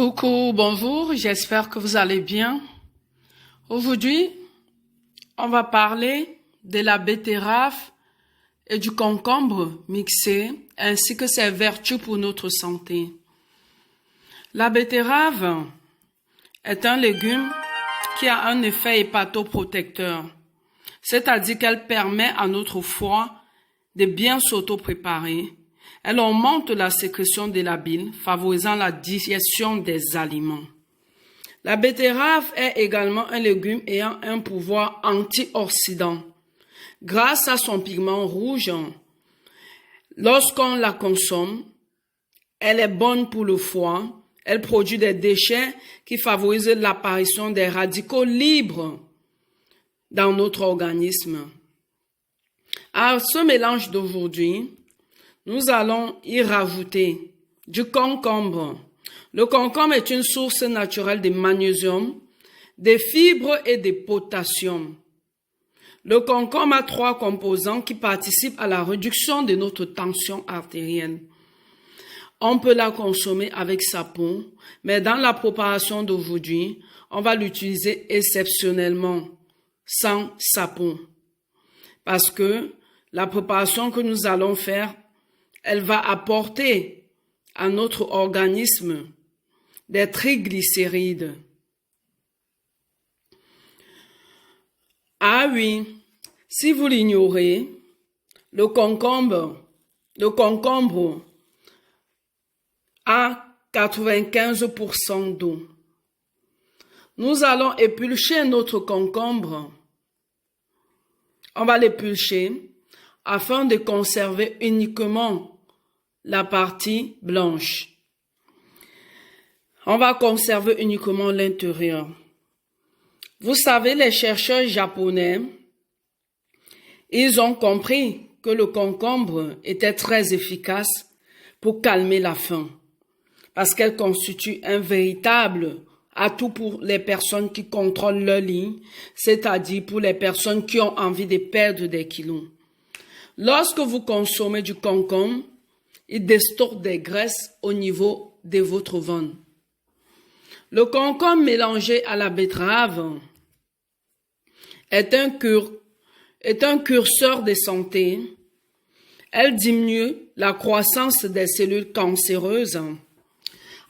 Coucou, bonjour, j'espère que vous allez bien. Aujourd'hui, on va parler de la betterave et du concombre mixé, ainsi que ses vertus pour notre santé. La betterave est un légume qui a un effet hépatoprotecteur, c'est-à-dire qu'elle permet à notre foie de bien s'auto-préparer. Elle augmente la sécrétion de la bile, favorisant la digestion des aliments. La betterave est également un légume ayant un pouvoir antioxydant. Grâce à son pigment rouge, lorsqu'on la consomme, elle est bonne pour le foie. Elle produit des déchets qui favorisent l'apparition des radicaux libres dans notre organisme. À ce mélange d'aujourd'hui, nous allons y rajouter du concombre. Le concombre est une source naturelle de magnésium, de fibres et de potassium. Le concombre a 3 composants qui participent à la réduction de notre tension artérielle. On peut la consommer avec sa peau, mais dans la préparation d'aujourd'hui, on va l'utiliser exceptionnellement sans sa peau. Parce que la préparation que nous allons faire, elle va apporter à notre organisme des triglycérides. Ah oui, si vous l'ignorez, le concombre a 95% d'eau. Nous allons épulcher notre concombre. On va l'épulcher afin de conserver uniquement la partie blanche. On va conserver uniquement l'intérieur. Vous savez, les chercheurs japonais, ils ont compris que le concombre était très efficace pour calmer la faim, parce qu'elle constitue un véritable atout pour les personnes qui contrôlent leur ligne, c'est-à-dire pour les personnes qui ont envie de perdre des kilos. Lorsque vous consommez du concombre, il déstocke des graisses au niveau de votre ventre. Le concombre mélangé à la betterave est un curseur de santé. Elle diminue la croissance des cellules cancéreuses.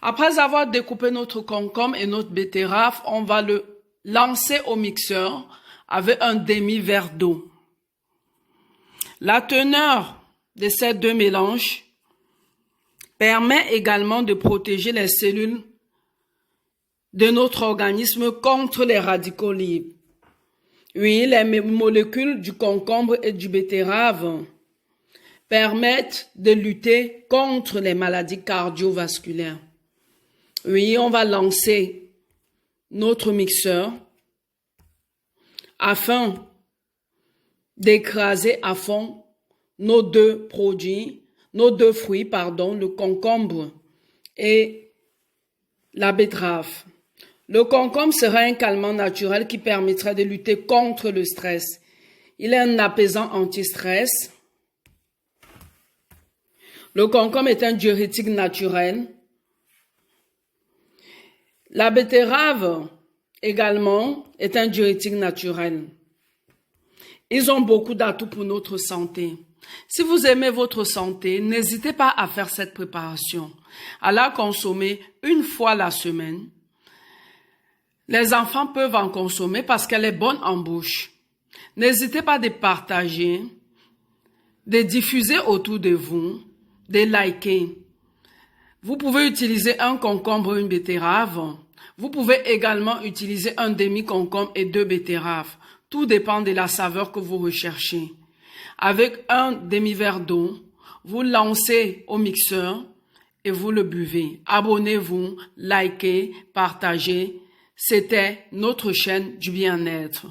Après avoir découpé notre concombre et notre betterave, on va le lancer au mixeur avec un demi-verre d'eau. La teneur de ces 2 mélanges permet également de protéger les cellules de notre organisme contre les radicaux libres. Oui, les molécules du concombre et du betterave permettent de lutter contre les maladies cardiovasculaires. Oui, on va lancer notre mixeur afin d'écraser à fond nos 2 fruits, le concombre et la betterave. Le concombre sera un calmant naturel qui permettra de lutter contre le stress. Il est un apaisant anti-stress. Le concombre est un diurétique naturel. La betterave également est un diurétique naturel. Ils ont beaucoup d'atouts pour notre santé. Si vous aimez votre santé, n'hésitez pas à faire cette préparation, à la consommer 1 fois la semaine. Les enfants peuvent en consommer parce qu'elle est bonne en bouche. N'hésitez pas de partager, de diffuser autour de vous, de liker. Vous pouvez utiliser un concombre et une betterave. Vous pouvez également utiliser un demi-concombre et 2 betteraves. Tout dépend de la saveur que vous recherchez. Avec un demi-verre d'eau, vous lancez au mixeur et vous le buvez. Abonnez-vous, likez, partagez. C'était notre chaîne du bien-être.